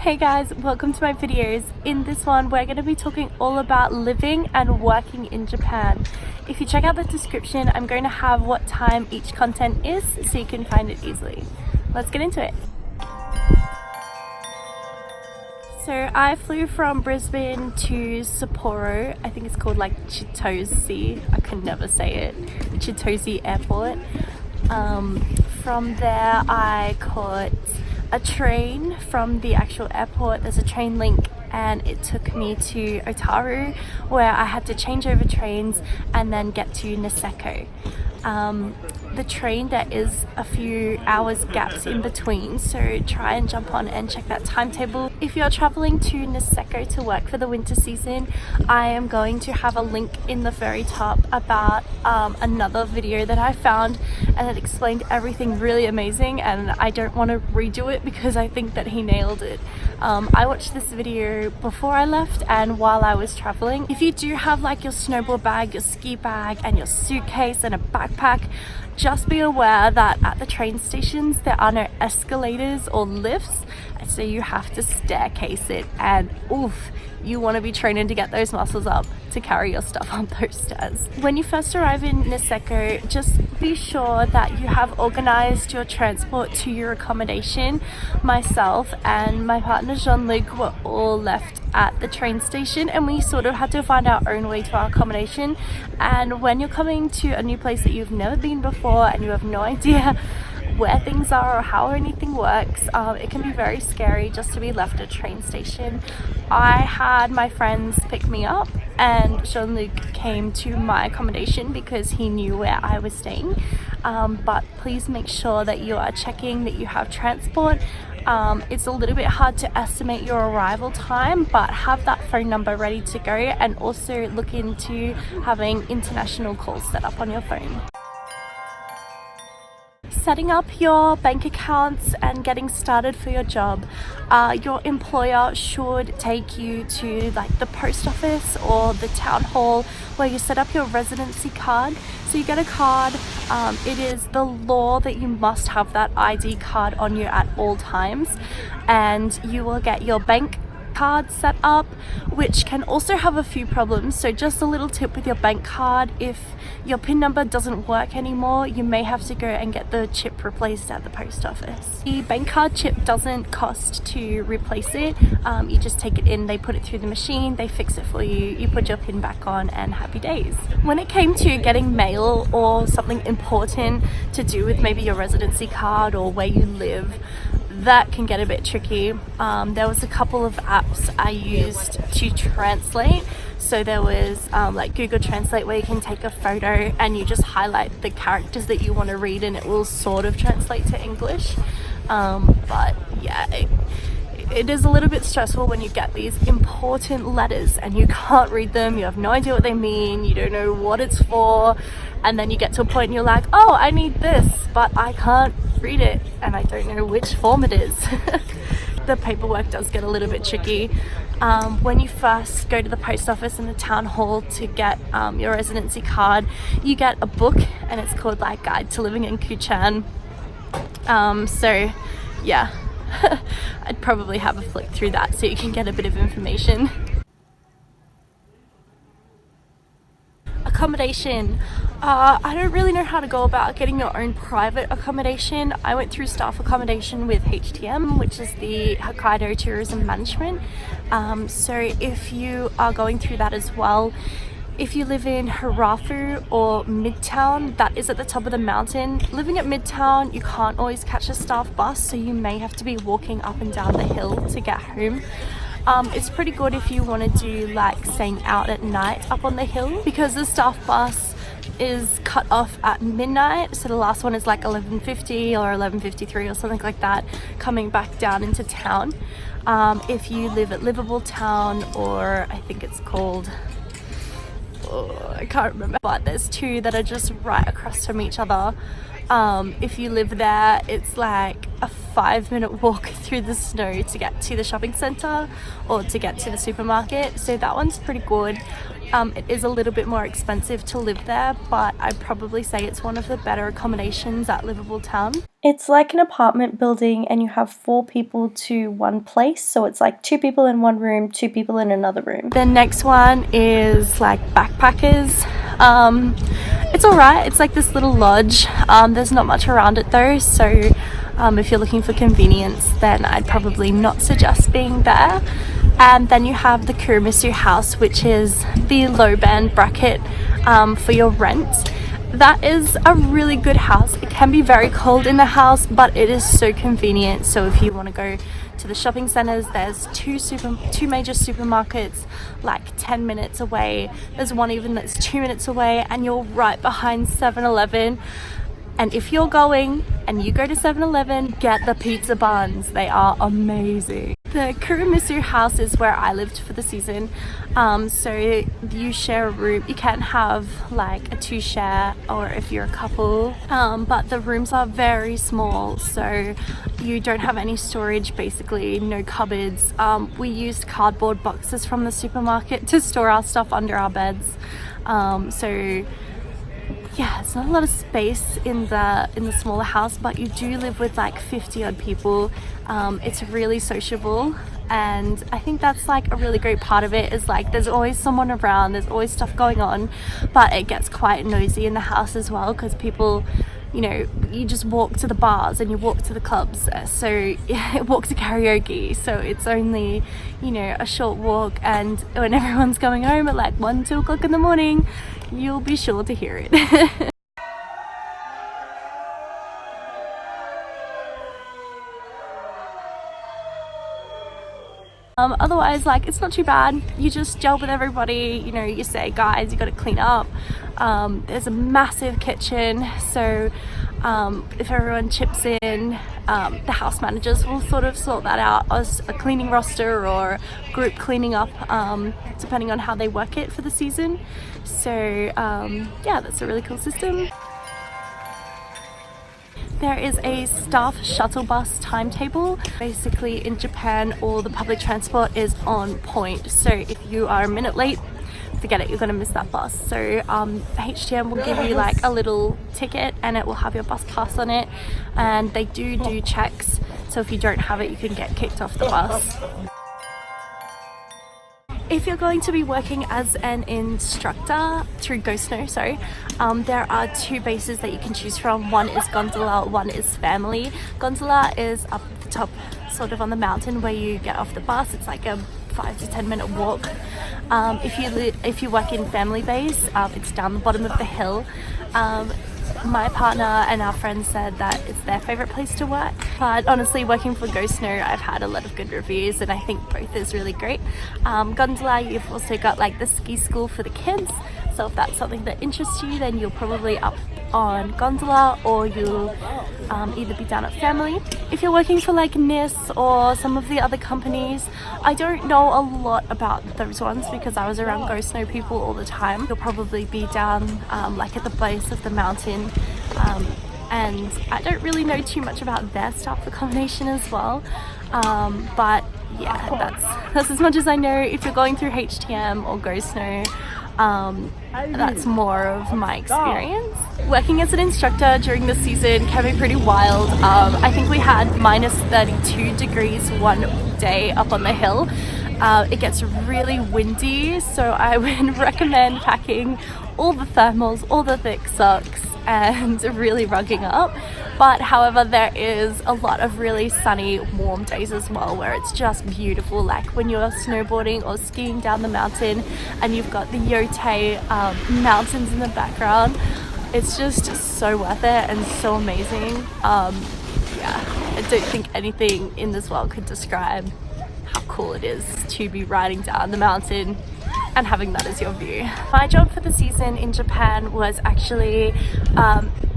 Hey guys, welcome to my videos. In this one we're going to be talking all about living and working in Japan. If you check out the description, I'm going to have what time each content is so you can find it easily. Let's get into it. So I flew from Brisbane to Sapporo. I think it's called like Chitose. I can never say it. Chitose Airport. From there I caught a train from the actual airport. There's a train link and it took me to Otaru where I had to change over trains and then get to Niseko. The train, there is a few hours gaps in between, so try and jump on and check that timetable. If you're traveling to Niseko to work for the winter season, I am going to have a link in the very top about another video that I found, and it explained everything really amazing, and I don't want to redo it because I think that he nailed it. I watched this video before I left and while I was traveling. If you do have like your snowboard bag, your ski bag and your suitcase and a backpack, just be aware that at the train stations there are no escalators or lifts, so you have to staircase it, and oof, you want to be training to get those muscles up to carry your stuff on those stairs. When you first arrive in Niseko, just be sure that you have organized your transport to your accommodation. Myself and my partner Jean-Luc were all left at the train station and we sort of had to find our own way to our accommodation. And when you're coming to a new place that you've never been before and you have no idea where things are or how anything works, it can be very scary just to be left at a train station. I had my friends pick me up and Jean-Luc came to my accommodation because he knew where I was staying, but please make sure that you are checking that you have transport. It's a little bit hard to estimate your arrival time, but have that phone number ready to go, and also look into having international calls set up on your phone. Setting up your bank accounts and getting started for your job. Your employer should take you to like the post office or the town hall where you set up your residency card. So you get a card. It is the law that you must have that ID card on you at all times, and you will get your bank card set up, which can also have a few problems. So just a little tip with your bank card: if your PIN number doesn't work anymore, you may have to go and get the chip replaced at the post office. The bank card chip doesn't cost to replace it. You just take it in, they put it through the machine, they fix it for you, you put your PIN back on, and happy days. When it came to getting mail or something important to do with maybe your residency card or where you live, that can get a bit tricky. There was a couple of apps I used to translate. So there was like Google Translate, where you can take a photo and you just highlight the characters that you want to read and it will sort of translate to English. But yeah, it is a little bit stressful when you get these important letters and you can't read them, you have no idea what they mean, you don't know what it's for, and then you get to a point and you're like, oh, I need this, but I can't read it and I don't know which form it is. The paperwork does get a little bit tricky. When you first go to the post office and the town hall to get your residency card, you get a book and it's called like Guide to Living in Kuchan. So yeah, I'd probably have a flick through that so you can get a bit of information. Accommodation. I don't really know how to go about getting your own private accommodation. I went through staff accommodation with HTM, which is the Hokkaido Tourism Management. So if you are going through that as well, if you live in Harafu or Midtown, that is at the top of the mountain. Living at Midtown, you can't always catch a staff bus, so you may have to be walking up and down the hill to get home. It's pretty good if you want to do like staying out at night up on the hill, because the staff bus is cut off at midnight, so the last one is like 11:50 or 11:53 or something like that, coming back down into town. If you live at Livable Town, or I think it's called, I can't remember, but there's two that are just right across from each other. If you live there, it's like a 5-minute walk through the snow to get to the shopping center or to get to the supermarket, so that one's pretty good. It is a little bit more expensive to live there, but I'd probably say it's one of the better accommodations at Liverpool town. It's like an apartment building and you have 4 people to one place, so it's like 2 people in one room, 2 people in another room. The next one is like backpackers. It's alright, it's like this little lodge. There's not much around it though, so if you're looking for convenience, then I'd probably not suggest being there. And then you have the Kurimisu house, which is the low band bracket for your rent. That is a really good house. It can be very cold in the house, but it is so convenient. So if you want to go to the shopping centers, there's two major supermarkets like 10 minutes away. There's one even that's 2 minutes away, and you're right behind 7-Eleven. And if you're going and you go to 7-Eleven, get the pizza buns. They are amazing. The Kurimisu house is where I lived for the season. So you share a room. You can't have like a 2-share or if you're a couple. But the rooms are very small, so you don't have any storage, basically, no cupboards. We used cardboard boxes from the supermarket to store our stuff under our beds. So yeah, it's not a lot of space in the smaller house, but you do live with like 50 odd people. It's really sociable, and I think that's like a really great part of it, is like there's always someone around, there's always stuff going on, but it gets quite noisy in the house as well, because people, you know, you just walk to the bars and you walk to the clubs, so walk to karaoke, so it's only, you know, a short walk, and when everyone's going home at like 1-2 o'clock in the morning, you'll be sure to hear it. Otherwise, like, it's not too bad. You just gel with everybody, you know, you say, guys, you gotta clean up. There's a massive kitchen, so if everyone chips in, the house managers will sort of sort that out as a cleaning roster or group cleaning up, depending on how they work it for the season. So yeah, that's a really cool system. There is a staff shuttle bus timetable. Basically in Japan, all the public transport is on point, so if you are a minute late, forget it, you're gonna miss that bus. So HTM will give you like a little ticket and it will have your bus pass on it, and they do checks, so if you don't have it you can get kicked off the bus. If you're going to be working as an instructor through Go Snow, there are 2 bases that you can choose from. One is Gondola, one is Family. Gondola is up the top, sort of on the mountain where you get off the bus. It's like a 5 to 10 minute walk. If you work in Family base, it's down the bottom of the hill. My partner and our friends said that it's their favorite place to work, but honestly, working for Go Snow, I've had a lot of good reviews, and I think both is really great. Gondola, you've also got like the ski school for the kids, so if that's something that interests you, then you'll probably up on Gondola, or you'll either be down at Family. If you're working for like NIS or some of the other companies, I don't know a lot about those ones because I was around Go Snow people all the time. You'll probably be down like at the base of the mountain, and I don't really know too much about their staff accommodation as well, but yeah, that's as much as I know. If you're going through HTM or Go Snow, that's more of my experience. Working as an instructor during the season can be pretty wild. I think we had minus 32 degrees one day up on the hill. It gets really windy, so I would recommend packing all the thermals, all the thick socks, and really rugging up. But however, there is a lot of really sunny, warm days as well where it's just beautiful, like when you're snowboarding or skiing down the mountain and you've got the Yote mountains in the background. It's just so worth it and so amazing. Yeah, I don't think anything in this world could describe how cool it is to be riding down the mountain and having that as your view. My job for the season in Japan was actually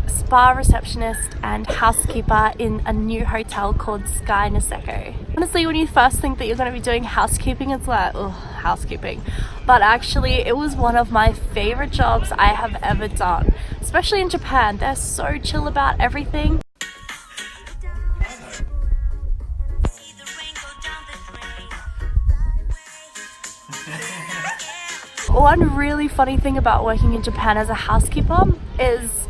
spa receptionist and housekeeper in a new hotel called Sky Niseko. Honestly, when you first think that you're going to be doing housekeeping, it's like, oh, housekeeping. But actually, it was one of my favorite jobs I have ever done. Especially in Japan, they're so chill about everything. One really funny thing about working in Japan as a housekeeper is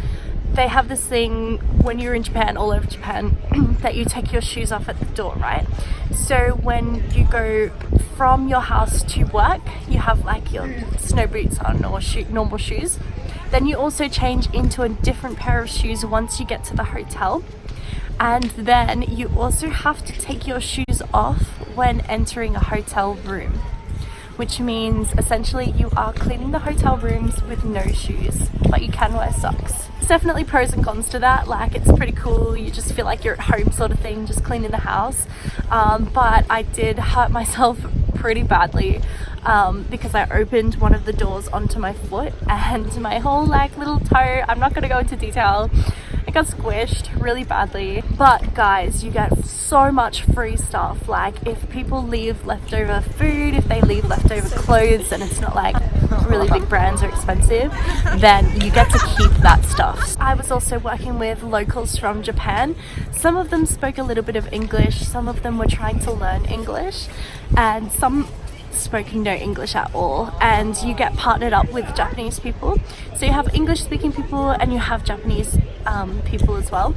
they have this thing when you're in Japan, all over Japan, that you take your shoes off at the door, right? So when you go from your house to work, you have like your snow boots on or normal shoes. Then you also change into a different pair of shoes once you get to the hotel. And then you also have to take your shoes off when entering a hotel room, which means essentially you are cleaning the hotel rooms with no shoes, but you can wear socks. There's definitely pros and cons to that. Like, it's pretty cool, you just feel like you're at home sort of thing, just cleaning the house. But I did hurt myself pretty badly because I opened one of the doors onto my foot and my whole like little toe, I'm not going to go into detail, it got squished really badly. But guys, you get so much free stuff. Like, if people leave leftover food, if they leave leftover clothes and it's not like really big brands or expensive, then you get to keep that stuff. I was also working with locals from Japan. Some of them spoke a little bit of English, some of them were trying to learn English, and some spoke no English at all. And you get partnered up with Japanese people, so you have English speaking people and you have Japanese people as well,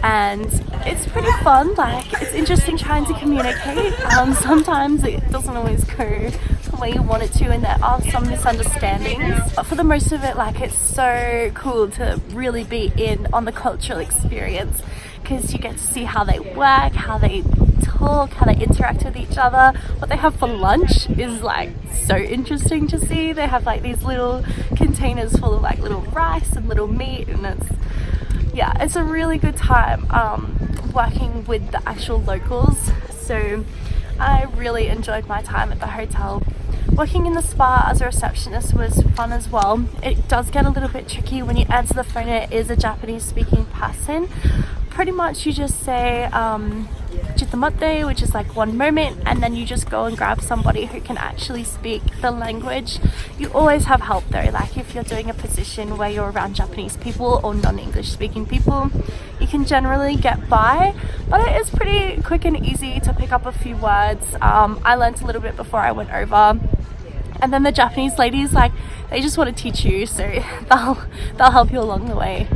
and it's pretty fun. Like, it's interesting trying to communicate. Sometimes it doesn't always go the way you want it to, and there are some misunderstandings, but for the most of it, like, it's so cool to really be in on the cultural experience, because you get to see how they work, how they talk, how they interact with each other. What they have for lunch is like so interesting to see. They have like these little containers full of like little rice and little meat, and it's a really good time working with the actual locals. So I really enjoyed my time at the hotel. Working in the spa as a receptionist was fun as well. It does get a little bit tricky when you answer the phone. It is a Japanese speaking person. Pretty much you just say "Chitamatte," which is like one moment, and then you just go and grab somebody who can actually speak the language. You always have help though, like if you're doing a position where you're around Japanese people or non-English speaking people, you can generally get by, but it is pretty quick and easy to pick up a few words. I learned a little bit before I went over, and then the Japanese ladies, like, they just want to teach you, so they'll help you along the way.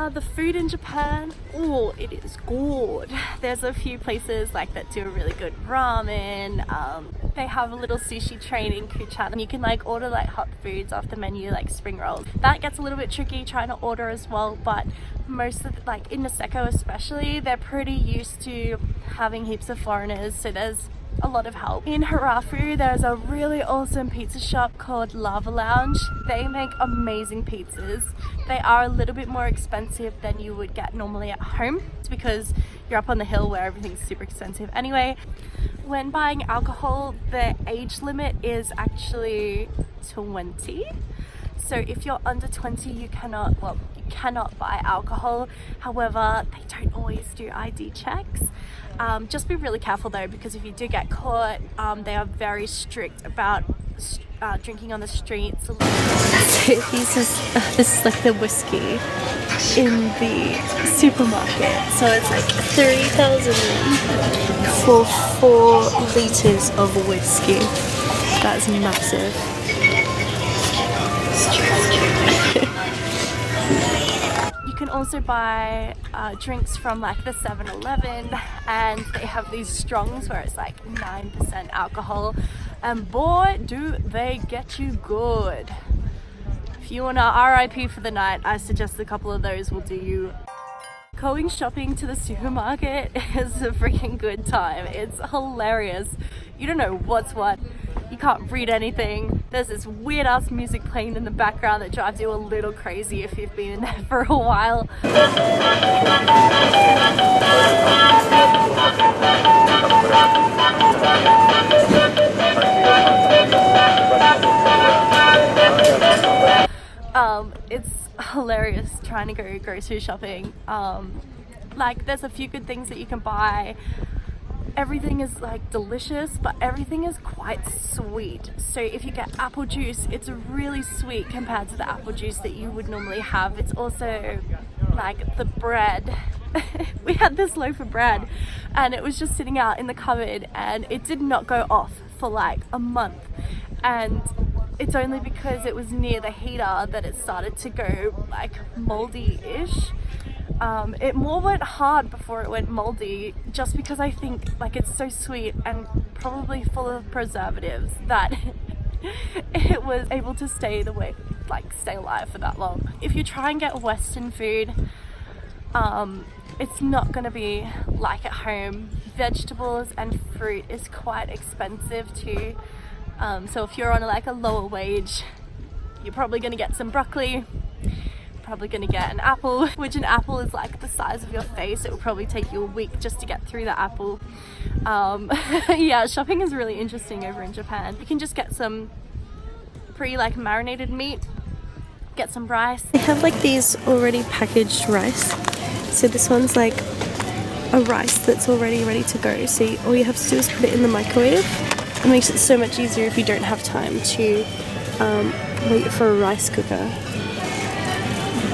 The food in Japan, oh, it is good. There's a few places like that do a really good ramen. They have a little sushi train in Kuchan, and you can like order like hot foods off the menu, like spring rolls. That gets a little bit tricky trying to order as well, but most of like in Niseko especially, they're pretty used to having heaps of foreigners, so there's a lot of help. In Harafu, there's a really awesome pizza shop called Lava Lounge. They make amazing pizzas. They are a little bit more expensive than you would get normally at home. It's because you're up on the hill where everything's super expensive anyway. When buying alcohol, the age limit is actually 20. So if you're under 20, you cannot buy alcohol. However, they don't always do ID checks. Just be really careful though, because if you do get caught, they are very strict about drinking on the streets. So this is like the whiskey in the supermarket. So it's like 3,000 for 4 liters of whiskey. That's massive. You can also buy drinks from like the 7-Eleven, and they have these strongs where it's like 9% alcohol, and boy do they get you good. If you want to RIP for the night, I suggest a couple of those will do you. Going shopping to the supermarket is a freaking good time. It's hilarious. You don't know what's what. You can't read anything. There's this weird ass music playing in the background that drives you a little crazy if you've been in there for a while. It's hilarious trying to go grocery shopping. Like, there's a few good things that you can buy. Everything is like delicious, but everything is quite sweet. So if you get apple juice, it's really sweet compared to the apple juice that you would normally have. It's also like the bread. We had this loaf of bread and it was just sitting out in the cupboard and it did not go off for like a month, and it's only because it was near the heater that it started to go like moldy-ish. It more went hard before it went moldy, just because I think like it's so sweet and probably full of preservatives that it was able to stay the way, like stay alive for that long. If you try and get Western food, it's not going to be like at home. Vegetables and fruit is quite expensive too. So if you're on like a lower wage, you're probably going to get some broccoli, probably going to get an apple, which an apple is like the size of your face. It will probably take you a week just to get through the apple. Yeah, shopping is really interesting over in Japan. You can just get some like marinated meat, get some rice. They have like these already packaged rice. So this one's like a rice that's already ready to go. So all you have to do is put it in the microwave. It makes it so much easier if you don't have time to wait for a rice cooker,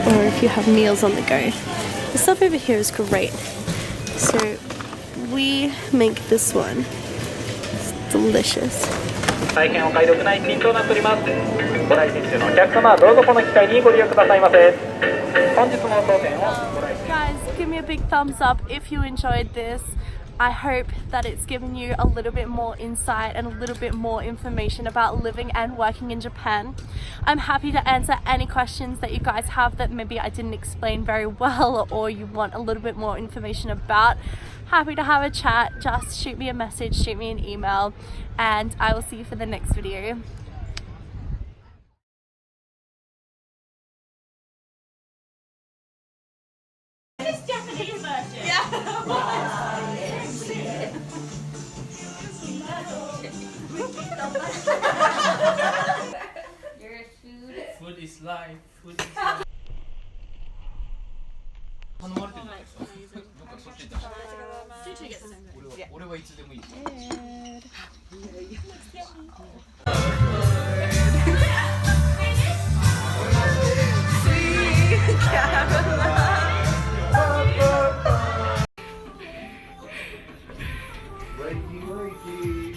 or if you have meals on the go. The stuff over here is great. So we make this one. It's delicious. 大変お買い得な一品となっております。ご来店中のお客様はどうぞこの機会にご利用くださいませ。本日も当店をご来店。 Guys, give me a big thumbs up if you enjoyed this. I hope that it's given you a little bit more insight and a little bit more information about living and working in Japan. I'm happy to answer any questions that you guys have that maybe I didn't explain very well, or you want a little bit more information about. Happy to have a chat. Just shoot me a message, shoot me an email, and I will see you for the next video. This Japanese version. Yeah. Food is life. Food is life. 頼まれてるんですか？なんかそっちで。俺はいつでもいい。Wakey, wakey.